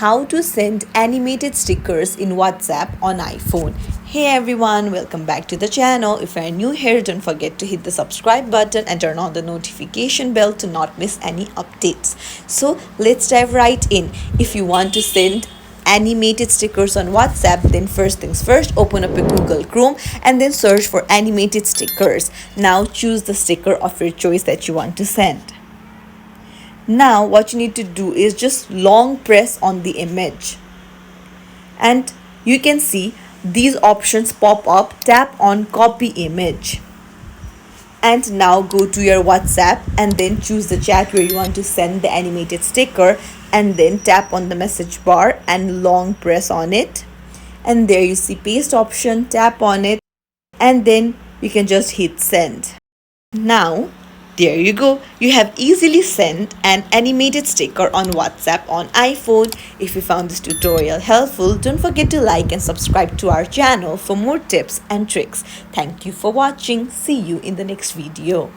How to send animated stickers in WhatsApp on iPhone. Hey everyone, welcome back to the channel. If you are new here, don't forget to hit the subscribe button and turn on the notification bell to not miss any updates. So let's dive right in. If you want to send animated stickers on WhatsApp, then first things first, open up a Google Chrome and then search for animated stickers. Now choose the sticker of your choice that you want to send. Now what you need to do is just long press on the image and you can see these options pop up. Tap on copy image and now go to your WhatsApp and then choose the chat where you want to send the animated sticker and then tap on the message bar and long press on it, and there you see paste option. Tap on it and then you can just hit send. Now there you go. You have easily sent an animated sticker on WhatsApp on iPhone. If you found this tutorial helpful, don't forget to like and subscribe to our channel for more tips and tricks. Thank you for watching. See you in the next video.